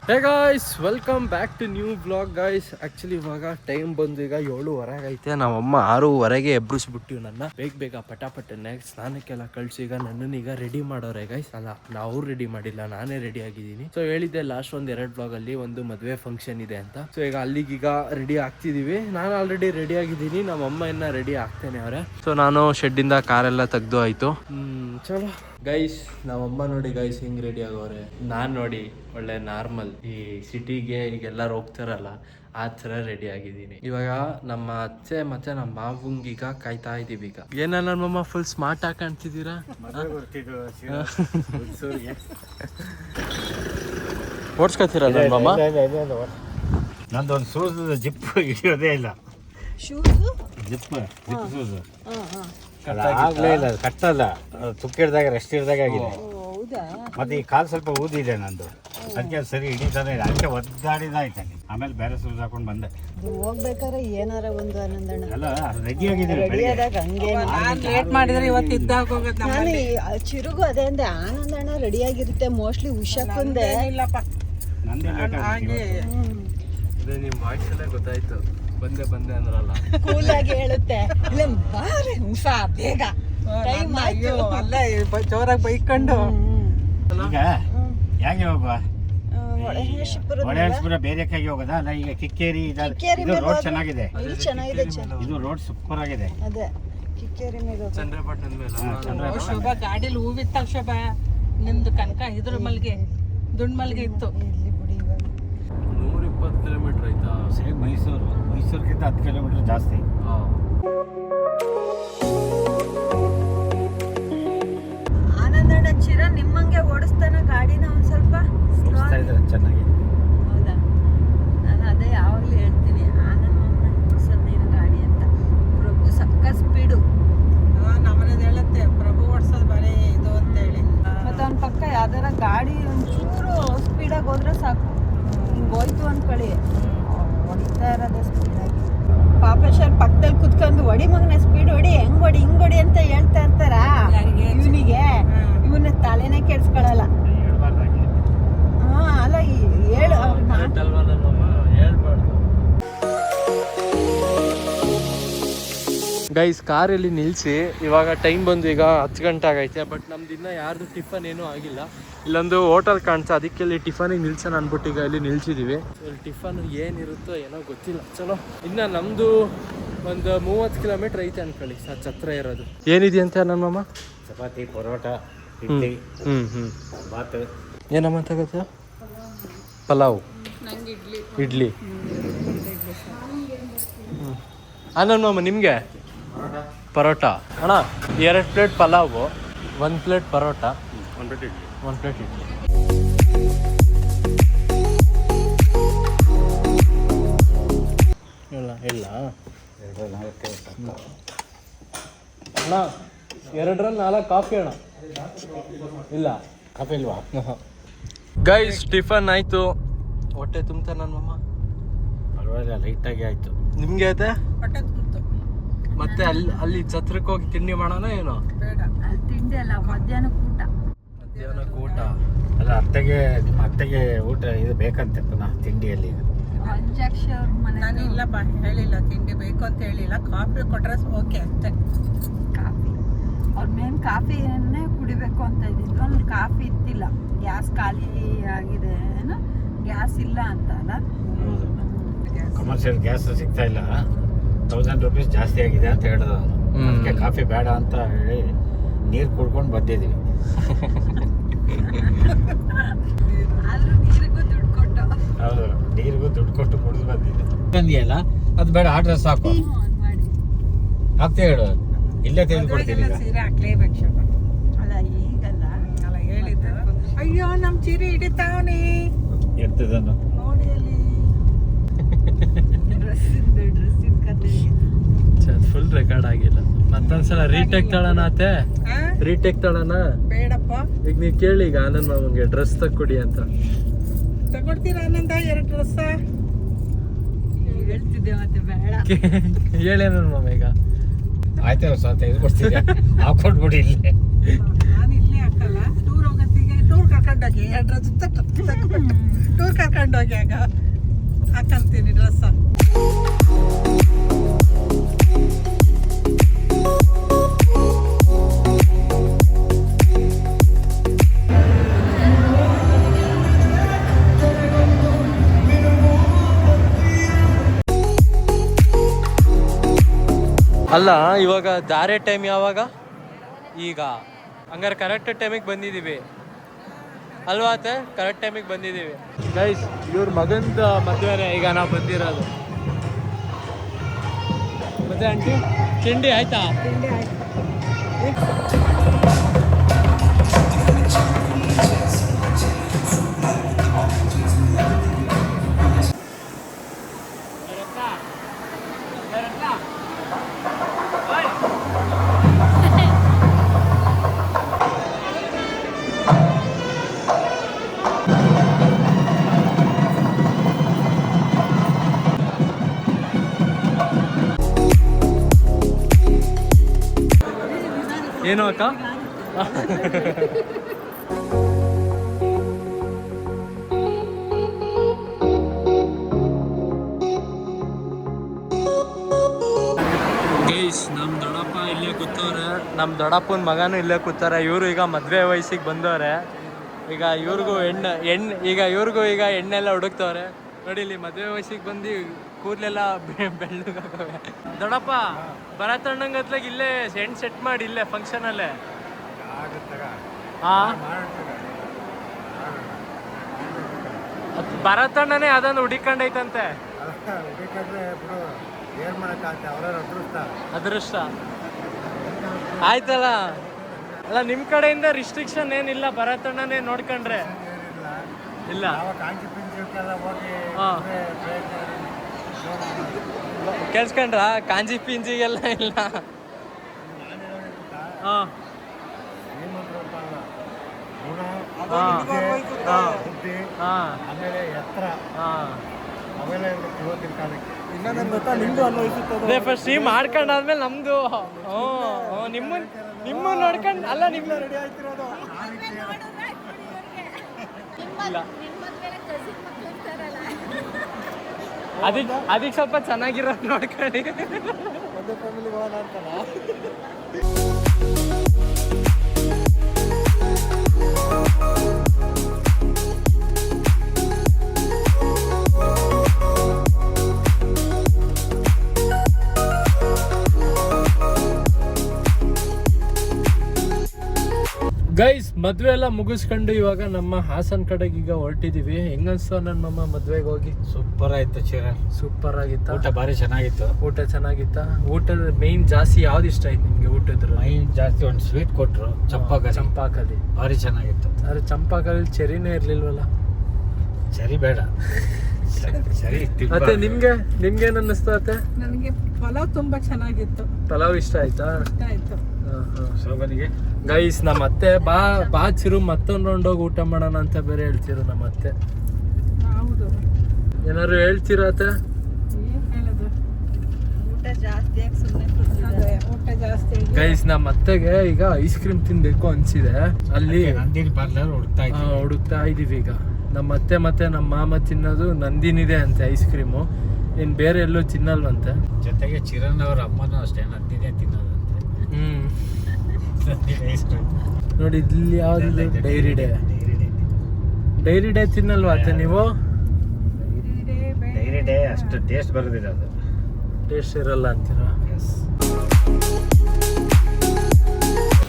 Hey guys, welcome back to new blog guys. Actually ಇವಾಗ time ಬಂದು ಈಗ 7:15 ಐತೆ. ನಾವಮ್ಮ 6:15 ಎಬ್ಬಿಸ್ಬಿಟ್ಟಿವಿ ನನ್ನ. ಬೇಗ ಪಟಾಪಟ್ಟನೆ ಸ್ನಾನಕ್ಕೆಲ್ಲ ಕಳ್ಸಿ ಈಗ ನನ್ನನ್ನೀಗ ರೆಡಿ ಮಾಡೋರೆ ಗಾಯ್ಸ್. ಅಲ್ಲ, ನಾವು ರೆಡಿ ಮಾಡಿಲ್ಲ, ನಾನೇ ರೆಡಿ ಆಗಿದ್ದೀನಿ. ಸೊ ಹೇಳಿದ್ದೆ ಲಾಸ್ಟ್ 2 ಬ್ಲಾಗ್ ಅಲ್ಲಿ ಒಂದು ಮದುವೆ ಫಂಕ್ಷನ್ ಇದೆ ಅಂತ. ಸೊ ಈಗ ಅಲ್ಲಿಗೀಗ ರೆಡಿ ಆಗ್ತಿದೀವಿ. ನಾನು ಆಲ್ರೆಡಿ ರೆಡಿ ಆಗಿದ್ದೀನಿ, ನಮ್ಮಮ್ಮ ಇನ್ನ ರೆಡಿ ಆಗ್ತೇನೆ ಅವ್ರೆ. ಸೊ ನಾನು ಶೆಡ್ಡಿಂದ ಕಾರೆಲ್ಲ ತೆಗ್ದು ಆಯ್ತು. ಚಲೋ ಗೈಸ್, ನಾವಮ್ಮ ನೋಡಿ ಗೈಸ್ ಹಿಂಗ್ ರೆಡಿ ಆಗೋರೆ. ನಾನ್ ನೋಡಿ ಒಳ್ಳೆ ನಾರ್ಮಲ್, ಈ ಸಿಟಿಗೆ ಈಗ ಎಲ್ಲಾರು ಹೋಗ್ತಾರಲ್ಲ ಆ ತರ ರೆಡಿ ಆಗಿದ್ದೀನಿ. ಇವಾಗ ನಮ್ಮ ಅತ್ತೆ ಮತ್ತೆ ನಮ್ಮ ಮಾವಂಗೀಗ ಕಾಯ್ತಾ ಇದೀವಿ. ಈಗ ಏನ ನಮ್ಮಮ್ಮ ಫುಲ್ ಸ್ಮಾರ್ಟ್ ಆಗಿ ಕಾಣ್ತಿದ್ದೀರಾ? ಓಡ್ಸ್ಕೊತೀರ ನಮ್ಮಮ್ಮ? ನಂದೊಂದು ಶೂಸ್ ಜಿಪ್ ಹಿಡಿಯೋದೇ ಇಲ್ಲ. ಜಿಪ್ ಶೂಸ್ ಆಗ್ಲೇ ಇಲ್ಲ, ಕಟ್ಟಲ್ಲ. ತುಕ್ಕಿಡ್ದಾಗ ರೆಸ್ಟ್ ಹಿಡ್ದಾಗ ಆಗಿದೆ. ಮತ್ತೆ ಈ ಕಾಲು ಸ್ವಲ್ಪ ಊದಿದೆ ನಂದು, ಅದಕ್ಕೆ ಸರಿ ಹಿಡಿತಾನೆ ಇಲ್ಲ. ಅದಕ್ಕೆ ಒದ್ದಾಡಿದಾಯ್ತಾನೆ. ಆಮೇಲೆ ಬೇರೆ ಶೂಸ್ ಹಾಕೊಂಡು ಬಂದೆ. ಹೋಗ್ಬೇಕಾದ್ರೆ ಏನಾರ ಒಂದು ಆನಂದಣ್ಣ ಅಲ್ಲ, ರೆಡಿ ಆಗಿದ್ದೀನಿ. ಲೇಟ್ ಮಾಡಿದ್ರೆ ಇವತ್ತು ಇದ್ದಾಗ ಹೋಗುತ್ತೆ. ನಾನು ಚಿರುಗು ಅದೇ ಅಂದೆ, ಆನಂದಣ್ಣ ರೆಡಿ ಆಗಿರುತ್ತೆ ಮೋಸ್ಟ್ಲಿ. ಉಷಾಕಂದೆ ನಂದೇ ಲೇಟ್ ಆಗಿ. ನಿಮ್ ವಾಯ್ಸ್ ಎಲ್ಲ ಗೊತ್ತಾಯ್ತು, ಬಂದೆ ಅಂದ್ರಲ್ಲ. ಕೂಲ್ ಆಗಿ ಹೇಳುತ್ತೆ, ಇಲ್ಲ ಬಾರೆ ಉಷಾ ಬೇಗ ಟೈಮ್ ಆಯ್ತು. ಅಲ್ಲ ಜೋರಾಗಿ ಬೈಕೊಂಡು ಈಗ ಹೇಗೆ ಹೋಗುವ? ಒಳಹೇಶಪುರ ಒಳಹೇಶಪುರ ಬೇರೆ ಕೈಗೆ ಹೋಗೋದಾ? ಅಲ್ಲ, ಈಗ ಕಿಕ್ಕೇರಿ ಇದು ರೋಡ್ ಚೆನ್ನಾಗಿದೆ. ಇಲ್ಲಿ ಚೆನ್ನಾಗಿದೆ, ಇದು ರೋಡ್ ಸೂಪರ್ ಆಗಿದೆ. ಅದೇ ಕಿಕ್ಕೇರಿ ಮೇಲೆ ಚಂದ್ರಪಟ್ಟಣದ ಮೇಲೆ ಶೋಭಾ ಗಾಡಿಲಿ ಹೂವಿತ್ತ. ಶೋಭಾ ನಿಮ್ದು ಕನಕ ಇದ್ರ ಮಲ್ಗೆ ದುಂಡ್ ಮಲ್ಗೆ ಇತ್ತು. ಇಲ್ಲಿ ಬಿಡಿ ಇವಾಗ 120 ಕಿಲೋಮೀಟರ್ ಆಯ್ತಾ? ಸೇಮ್ ಮೈಸೂರ್ಗಿಂತ 10 ಕಿಲೋಮೀಟರ್ ಜಾಸ್ತಿ. ಆನಂದಣ್ಣ ಚಿರ ನಿಮ್ಮಂಗೆ ಓಡಿಸ್ತಾನ ಗಾಡಿನ ಒಂದ್ ಸ್ವಲ್ಪ ಓಡಿಸ್ತಾ ಇದ್ದಾರೆ ಚೆನ್ನಾಗಿ. ಹೌದಾ? ನಾನು ಅದೇ ಯಾವಾಗಲೂ ಹೇಳ್ತೀನಿ, ಆನಂದ್ ಮಾಮನ ಓಡಿಸೋದು ನೀನು ಗಾಡಿ ಅಂತ. ಪ್ರಭು ಸಕ್ಕ ಸ್ಪೀಡು. ನಮ್ಮನೇದು ಹೇಳುತ್ತೆ, ಪ್ರಭು ಓಡಿಸೋದು ಬರೀ ಇದು ಅಂತ ಹೇಳಿ. ಮತ್ತೆ ಅವ್ನ ಪಕ್ಕ ಯಾವ್ದಾರ ಗಾಡಿ ಒಂಚೂರು ಸ್ಪೀಡಾಗಿ ಹೋದ್ರೆ ಸಾಕು, ಹಿಂಗೆ ಹೋಯ್ತು ಅಂದ್ಕೊಳ್ಳಿ, ಹೊಡಿತಾ ಇರೋದೇ ಸ್ಪೀಡಾಗಿ. ಪಾಪೇಶ್ವರ್ ಪಕ್ಕದಲ್ಲಿ ಕುತ್ಕೊಂಡು ಹೊಡಿ ಮಗನ ಸ್ಪೀಡ್ ಹೊಡಿ, ಹೆಂಗ್ ಹೊಡಿ ಹಿಂಗ್ ಹೊಡಿ ಅಂತ ಹೇಳ್ತಾ ಇರ್ತಾರ. ಇವನಿಗೆ ಇವನ ತಲೆನೇ ಕೆಡ್ಸ್ಕೊಳಲ್ಲ. ಅಲ್ಲ ಹೇಳು ಗೈಸ್, ಕಾರಲ್ಲಿ ನಿಲ್ಲಿಸಿ ಇವಾಗ ಟೈಮ್ ಬಂದು ಈಗ 10 ಗಂಟೆ ಆಗೈತೆ. ಬಟ್ ನಮ್ದು ಇನ್ನೂ ಯಾರ್ದು ಟಿಫನ್ ಏನೂ ಆಗಿಲ್ಲ. ಇಲ್ಲೊಂದು ಹೋಟೆಲ್ ಕಾಣಿಸ್ತಾ, ಅದಕ್ಕೆ ಇಲ್ಲಿ ಟಿಫನಿಗೆ ನಿಲ್ಸೋಣ ಅಂದ್ಬಿಟ್ಟು ಈಗ ಇಲ್ಲಿ ನಿಲ್ಸಿದ್ದೀವಿ. ಇಲ್ಲಿ ಟಿಫನ್ ಏನಿರುತ್ತೋ ಏನೋ ಗೊತ್ತಿಲ್ಲ. ಚಲೋ, ಇನ್ನು ನಮ್ಮದು ಒಂದು 30 ಕಿಲೋಮೀಟ್ರ್ ಐತೆ ಅನ್ಕೊಳ್ಳಿ, ಛತ್ರ ಇರೋದು. ಏನಿದೆಯಂತೆ ನಮ್ಮಮ್ಮ? ಚಪಾತಿ, ಪರೋಟ, ಇಡ್ಲಿ, ಬಾತ್. ಏನಮ್ಮ ತಗೋತ? ಪಲಾವ್, ಇಡ್ಲಿ. ನಮ್ಮಮ್ಮ ನಿಮಗೆ ಪರೋಟ ಅಣ್ಣ, 2 plate pulao, 1 plate parotta, 1 plate idli. ಇಲ್ಲ ಅಣ್ಣ, 2ರಲ್ಲಿ 4 ಕಾಫಿ ಅಣ್ಣ. ಇಲ್ಲ ಕಾಫಿ ಇಲ್ವಾ? ಗೈಸ್, ಟಿಫನ್ ಆಯ್ತು. ಹೊಟ್ಟೆ ತುಂಬ್ತಾ ನನ್ನಮ್ಮ? ಪರವಾಗಿಲ್ಲ, ಲೈಟಾಗಿ ಆಯ್ತು. ನಿಮ್ಗೆ ಐತೆ? ಹೊಟ್ಟೆ ತುಂಬಿತು. ಮತ್ತೆ ಅಲ್ಲಿ ಛತ್ರಕ್ಕೆ ಹೋಗಿ ತಿಂಡಿ ಮಾಡೋಣ ಏನೋ? ಬೇಡ, ಅಲ್ಲಿ ತಿಂಡಿ ಅಲ್ಲ, ಮಧ್ಯಾಹ್ನಕ್ಕೆ ಊಟ. ಮಧ್ಯಾಹ್ನಕ್ಕೆ ಊಟ ಅಲ್ಲ, ನಿಮ್ಮ ಅತ್ತೆಗೆ ಊಟ ಇದು ಬೇಕಂತೆ ಪುನಃ ತಿಂಡಿಯಲ್ಲಿ. ಪಂಚಾಕ್ಷಿ ಅವ್ರ ಮನೆ. ನಾನು ಇಲ್ಲಪ್ಪ, ಹೇಳಿಲ್ಲ ತಿಂಡಿ ಬೇಕು ಅಂತ ಹೇಳಿಲ್ಲ. ಕಾಫಿ ಕೊಟ್ರೆ ಓಕೆ ಅಷ್ಟೇ. ಕಾಫಿ ಅವ್ರ ಮೇನ್ ಕಾಫಿಯನ್ನೇ ಕುಡಿಬೇಕು ಅಂತ ಇದ್ದಿದ್ದು. ಅಲ್ಲಿ ಕಾಫಿ ಇತ್ತಿಲ್ಲ, ಗ್ಯಾಸ್ ಖಾಲಿ ಆಗಿದೆ ಏನೋ, ಗ್ಯಾಸ್ ಇಲ್ಲ ಅಂತ ಅಲ್ಲ. ಕಮರ್ಷಿಯಲ್ ಗ್ಯಾಸ್ ಸಿಗ್ತಾ ಇಲ್ಲ, 1000 ರೂಪೀಸ್ ಜಾಸ್ತಿ ಆಗಿದೆ ಅಂತ ಹೇಳಿದ್ರು. ಅದಕ್ಕೆ ಕಾಫಿ ಬೇಡ ಅಂತ ಹೇಳಿ ನೀರು ಕುಡ್ಕೊಂಡು ಬಂದಿದ್ದೀವಿ. ಆದ್ರೂ ನೀರಿಗೂ ದುಡ್ಡು ಕೊಟ್ಟು. ಹೌದು, ನೀರಿಗೂ ದುಡ್ಡು ಕೊಟ್ಟು ಕುಡಿದು ಬಂದಿದ್ದೆ. ಬಂದಿಯಲ್ಲ, ಅದು ಬೇಡ, ಆರ್ಡ್ರ್ ಸಾಕು. ಮಾಡಿ ಆಗ್ತೇ ಹೇಳು, ಇಲ್ಲೇ ತೆಗೆದುಕೊಡ್ತೀನಿ. ಸೀರೆ ಹಾಕ್ಲೇಬೇಕು ಶೋಭಾ. ಅಲ್ಲ ಈಗಲ್ಲ, ಅಲ್ಲ ಹೇಳಿದ್ದು. ಅಯ್ಯೋ, ನಮ್ಮ ಸೀರೆ ಹಿಡಿತಾವನಿ ಎರ್ತದನ್ನು ನೋಡಿ ಅಲ್ಲಿ. ಡ್ರೆಸ್ಸಿನ ಕತೆ ಫುಲ್ ರೆಕಾರ್ಡ್ ಆಗಿಲ್ಲ. ಮತ್ತೊಂದ್ಸಲ ರೀಟೇಕ್ ತಗೋಣ ಅತ್ತೆ, ರೀಟೇಕ್ ತಗೋಣ. ಬೇಡಪ್ಪ, ಈಗ ನೀವು ಕೇಳಿ, ಈಗ ಆನಂದ್ ಮಾಮಂಗೆ ಡ್ರೆಸ್ ತಕ್ಕೊಡಿ ಅಂತ. ತಗೊಡ್ತೀರ ಆನಂದ 2 ಡ್ರೆಸ್? ಹೇಳ್ತಿದ್ದೆ ಮತ್ತೆ ಬೇಡ. ಹೇಳಿ ಆನಂದ್ ಮಾಮ. ಈಗ ಆಯ್ತು, ಸ್ವಲ್ಪ ತೆಗೆದುಕೊಡ್ತೀನಿ, ಹಾಕೊಟ್ಬಿಡಿ ಇಲ್ಲೇ. ನಾನು ಇಲ್ಲೇ ಹಾಕಲ್ಲ. ಟೂರ್ ಹೋಗೋತ್ತಿಗೆ ಟೂರ್ ಕರ್ಕೊಂಡೋಗಿ 2 ಡ್ರೆಸ್ ಟೂರ್ ಕರ್ಕೊಂಡು ಹೋಗ್ಯಾಗ ಹಾಕಂತೀನಿ ಡ್ರೆಸ್. ಅಲ್ಲ ಇವಾಗ ದಾರೆ ಟೈಮ್ ಯಾವಾಗ? ಈಗ ಹಂಗಾರೆ ಕರೆಕ್ಟ್ ಟೈಮಿಗೆ ಬಂದಿದ್ದೀವಿ ಅಲ್ವಾ ಅತ್ತೆ? ಕರೆಕ್ಟ್ ಟೈಮಿಗೆ ಬಂದಿದ್ದೀವಿ ಗೈಸ್. ಇವ್ರ ಮಗಂದ ಮದುವೆನೇ ಈಗ ನಾವು ಬಂದಿರೋದು. ಮತ್ತೆ ಆಂಟಿ ತಿಂಡಿ ಆಯ್ತಾ? ಏನು ಅಕ್ಕ? ಗೈಸ್ ನಮ್ಮ ದೊಡ್ಡಪ್ಪ ಇಲ್ಲೇ ಕೂತವ್ರೆ, ನಮ್ಮ ದೊಡ್ಡಪ್ಪನ ಮಗನೂ ಇಲ್ಲೇ ಕೂತಾರೆ. ಇವರು ಈಗ ಮದುವೆ ವಯಸ್ಸಿಗೆ ಬಂದವ್ರೆ. ಈಗ ಇವ್ರಿಗೂ ಈಗ ಎಣ್ಣೆಲ್ಲ ಹುಡುಕ್ತವ್ರೆ ನೋಡಿ. ಇಲ್ಲಿ ಮದುವೆ ವಯಸ್ಸಿಗೆ ಬಂದು ಕೂದಲೆಲ್ಲ ಬೆಳ್ಳಗಾಗವೆ. ದೊಡ್ಡಪ್ಪ ಭರತಣ್ಣಂಗತ್ಲಾಗ ಇಲ್ಲೇ ಹೆಣ್ಣು ಸೆಟ್ ಮಾಡಿ ಇಲ್ಲೇ ಫಂಕ್ಷನಲ್ಲೇ. ಹಾಂ ಭರತಣ್ಣನೇ ಅದನ್ನು ಹುಡಿಕೊಂಡೈತಂತೆ. ಅದೃಷ್ಟ ಆಯ್ತಲ್ಲ. ಅಲ್ಲ ನಿಮ್ಮ ಕಡೆಯಿಂದ ರಿಸ್ಟ್ರಿಕ್ಷನ್ ಏನಿಲ್ಲ, ಭರತಣ್ಣನೇ ನೋಡ್ಕೊಂಡ್ರೆ ಇಲ್ಲ. ಹಾಂ ಕೇಳಿಸ್ಕೊಂಡ್ರ? ಕಾಂಜಿ ಪಿಂಜಿಗೆಲ್ಲ ಇಲ್ಲ. ಹಾಂ ಫಸ್ಟ್ ನೀವು ಮಾಡ್ಕೊಂಡಾದ್ಮೇಲೆ ನಮ್ದು ನಿಮ್ಮ ನೋಡ್ಕೊಂಡು ಅಲ್ಲ ನಿಮ್ಮ ರೆಡಿ ಆಯ್ತಿರೋದು ಇಲ್ಲ. ಅದಕ್ಕೆ ಸ್ವಲ್ಪ ಚೆನ್ನಾಗಿರೋದು ನೋಡ್ಕೊಳ್ಳಿ. ಒಂದು ಫ್ಯಾಮಿಲಿ ಹೋಗೋಣ ಅಂತಲ್ಲ. ಗೈಸ್ ಮದ್ವೆ ಎಲ್ಲ ಮುಗಿಸ್ಕೊಂಡು ಇವಾಗ ನಮ್ಮ ಹಾಸನ್ ಕಡೆಗೆ ಈಗ ಹೊರಟಿದೀವಿ. ಹೆಂಗನ್ಸ್ತು ನನ್ನ ಮಮ್ಮ ಮದ್ವೆಗೆ ಹೋಗಿ? ಸೂಪರ್ ಆಯ್ತು ಚಿರನ್. ಸೂಪರ್ ಆಗಿತ್ತ. ಊಟ ಭಾರಿ ಚೆನ್ನಾಗಿತ್ತು. ಊಟ ಚೆನ್ನಾಗಿತ್ತ? ಊಟದ ಮೇನ್ ಜಾಸ್ತಿ ಯಾವ್ದು ಇಷ್ಟ ಆಯ್ತು ನಿಮ್ಗೆ ಊಟದ್ರ? ಮೈನ್ ಜಾಸ್ತಿ ಒಂದು ಸ್ವೀಟ್ ಕೊಟ್ರು, ಚಂಪಾಕಲಿ ಭಾರಿ ಚೆನ್ನಾಗಿತ್ತು. ಅರೆ ಚಂಪಾಕಲಿ ಚೆರಿನೇ ಇರ್ಲಿಲ್ವಲ್ಲ? ಚರಿ ಬೇಡ, ಚರಿ ಮತ್ತೆ ನಿಮ್ಗೇನ್ ಅನ್ನಿಸ್ತು ಅತ್ತೆ? ನನಗೆ ಪಲಾವ್ ತುಂಬಾ ಚೆನ್ನಾಗಿತ್ತು. ಪಲಾವ್ ಇಷ್ಟ ಆಯ್ತಾ? ಇಷ್ಟ ಆಯ್ತು. ಶೋಭನಿಗೆ ಗೈಸ್ ನಮ್ಮ ಅತ್ತೆ ಬಾ ಚಿರು ಮತ್ತೊಂದು ರೌಂಡ್ ಹೋಗಿ ಊಟ ಮಾಡೋಣ ಅಂತ ಬೇರೆ ಹೇಳ್ತಿರು ನಮ್ಮ ಅತ್ತೆ. ಹೌದು, ಏನಾದ್ರು ಹೇಳ್ತೀರಾ ಅತ್ತೆ? ಏನ್ ಹೇಳೋದು, ಊಟ ಜಾಸ್ತಿ ಆಗಿ ಸುಮ್ಮನೆ ಊಟ ಜಾಸ್ತಿ. ಗೈಸ್ ನಮ್ಮ ಅತ್ತೆಗೆ ಈಗ ಐಸ್ ಕ್ರೀಮ್ ತಿನ್ಬೇಕು ಅನ್ಸಿದೆ. ಅಲ್ಲಿ ನಂದಿನಿ ಪಾರ್ಲರ್ ಹುಡುಕ್ತಾ ಇದೀವಿ ಈಗ. ನಮ್ಮ ಅತ್ತೆ ಮತ್ತೆ ನಮ್ಮ ಮಾಮ ತಿನ್ನೋದು ನಂದಿನಿದೆ ಅಂತೆ ಐಸ್ ಕ್ರೀಮು, ಇನ್ ಬೇರೆ ಎಲ್ಲೂ ತಿನ್ನಲ್ವಂತೆ. ಜೊತೆಗೆ ಚಿರನ್ ಅವ್ರ ಅಮ್ಮನೂ ಅಷ್ಟೇ ನಂದಿನೇ ತಿನ್ನೋದಂತೆ. ನೋಡಿ ಇಲ್ಲಿ ಯಾವ್ದು ಡೈರಿ ಡೇ ತಿನ್ನಲ್ವಾ ಅತ್ತೆ ನೀವು? ಡೈರಿ ಡೇ ಅಷ್ಟು ಟೇಸ್ಟ್ ಬರೋದಿಲ್ಲ, ಅದು ಟೇಸ್ಟ್ ಇರಲ್ಲ ಅಂತೀರಾ?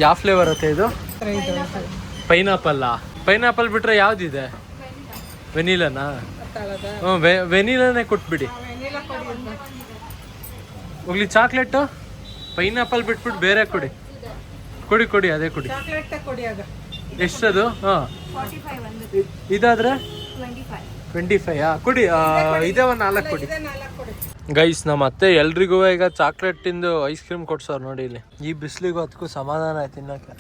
ಯಾವ ಫ್ಲೇವರ್ ಅತ್ತೆ ಇದು? ಪೈನಾಪಲ್ ಬಿಟ್ರೆ ಯಾವ್ದಿದೆ? ವೆನಿಲಾನಾ? ಹ್ಞೂ ವೆನಿಲಾನೇ ಕೊಟ್ಬಿಡಿ. ಹೋಗ್ಲಿ ಚಾಕ್ಲೇಟು ಪೈನಾಪಲ್ ಬಿಟ್ಬಿಟ್ಟು ಬೇರೆ ಕೊಡಿ ಅದೇ ಕೊಡಿ. ಎಷ್ಟದು? ಹಾಂ ಇದಾದ್ರೆ 25 ಕೊಡಿ. ಇದೇ ಒಂದು 4 ಕೊಡಿ. ಗೈಸ್ ನಮ್ಮ ಅತ್ತೆ ಎಲ್ರಿಗೂ ಈಗ ಚಾಕ್ಲೇಟಿಂದು ಐಸ್ ಕ್ರೀಮ್ ಕೊಡ್ಸೋರು ನೋಡಿ ಇಲ್ಲಿ. ಈ ಬಿಸಿಲಿಗೂ ಅದಕ್ಕೂ ಸಮಾಧಾನ ಆಯ್ತು ತಿನ್ನೋಕ್ಕೆ.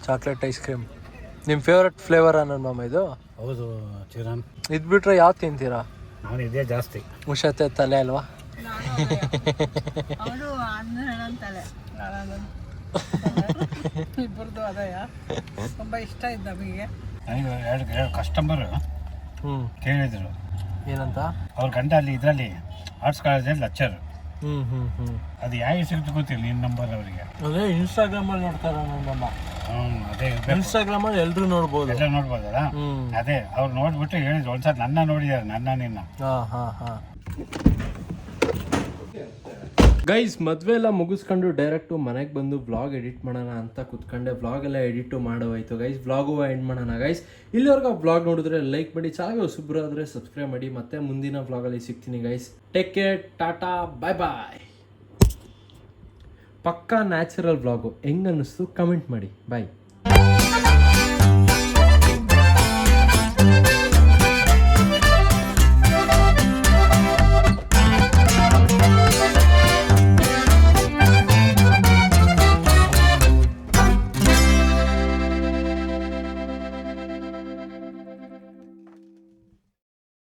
ಚಾಕ್ಲೇಟ್ ಐಸ್ ಕ್ರೀಮ್ ನಿಮ್ಮ ಫೇವ್ರೆಟ್ ಫ್ಲೇವರ್ ನನ್ನ ಮಾಮ ಇದು? ಹೌದು ಚಿರನ್. ಇದು ಬಿಟ್ರೆ ಯಾವ್ದು ತಿಂತೀರಾ? ನಾನು ಇದೇ ಜಾಸ್ತಿ. ಉಷತೆ ತಲೆ ಅಲ್ವಾ? ಅವರು ಅಂತಾಳೆ ಇಬ್ಬರದು ಅದಯ ತುಂಬಾ ಇಷ್ಟ ಇದ್ದ ನಮಗೆ. ಎರಡು ಕಸ್ಟಮರ್ ಹ್ಞೂ ಕೇಳಿದ್ರು ಏನಂತ? ಅವ್ರ ಗಂಡ ಅಲ್ಲಿ ಇದರಲ್ಲಿ ಆರ್ಟ್ಸ್ ಕಾಲೇಜಲ್ಲಿ ಲೆಕ್ಚರ್. ಹ್ಞೂ ಹ್ಞೂ ಹ್ಞೂ ಅದು ಯಾಕೆ ಸಿಗುತ್ತೆ ಗೊತ್ತಿಲ್ಲ ನಿನ್ನ ನಂಬರ್ ಅವರಿಗೆ. ಅದೇ ಇನ್ಸ್ಟಾಗ್ರಾಮಲ್ಲಿ ನೋಡ್ತಾರ ನಮ್ಮಮ್ಮ. ಅದೇ ಇನ್ಸ್ಟಾಗ್ರಾಮಲ್ಲಿ ಎಲ್ಲರೂ ನೋಡ್ಬೋದು. ಎಲ್ಲ ನೋಡ್ಬೋದಲ್ಲ. ಅದೇ ಅವ್ರು ನೋಡ್ಬಿಟ್ಟು ಹೇಳಿದ್ರು ಒಂದ್ಸಲ ನನ್ನ ನೋಡಿದಾರೆ, ನಿನ್ನ. ಹಾಂ ಹಾಂ ಹಾಂ. ಗೈಸ್ ಮದುವೆ ಎಲ್ಲ ಮುಗಿಸ್ಕೊಂಡು ಡೈರೆಕ್ಟು ಮನೆಗೆ ಬಂದು ವ್ಲಾಗ್ ಎಡಿಟ್ ಮಾಡೋಣ ಅಂತ ಕೂತ್ಕೊಂಡೆ. ವ್ಲಾಗ್ ಎಲ್ಲ ಎಡಿಟು ಮಾಡೋವಾಯ್ತು ಗೈಸ್. ವ್ಲಾಗು ಎಂಡ್ ಮಾಡೋಣ ಗೈಸ್. ಇಲ್ಲಿವರೆಗೂ ವ್ಲಾಗ್ ನೋಡಿದ್ರೆ ಲೈಕ್ ಮಾಡಿ, ಚಾನಲ್ಗೆ ಹೊಸಬ್ರು ಆದರೆ ಸಬ್ಸ್ಕ್ರೈಬ್ ಮಾಡಿ. ಮತ್ತೆ ಮುಂದಿನ ವ್ಲಾಗಲ್ಲಿ ಸಿಗ್ತೀನಿ ಗೈಸ್. ಟೇಕ್ ಕೇರ್, ಟಾಟಾ, ಬಾಯ್ ಬಾಯ್. ಪಕ್ಕಾ ನ್ಯಾಚುರಲ್ ವ್ಲಾಗು ಹೆಂಗೆ ಅನ್ನಿಸ್ತು ಕಮೆಂಟ್ ಮಾಡಿ. ಬಾಯ್.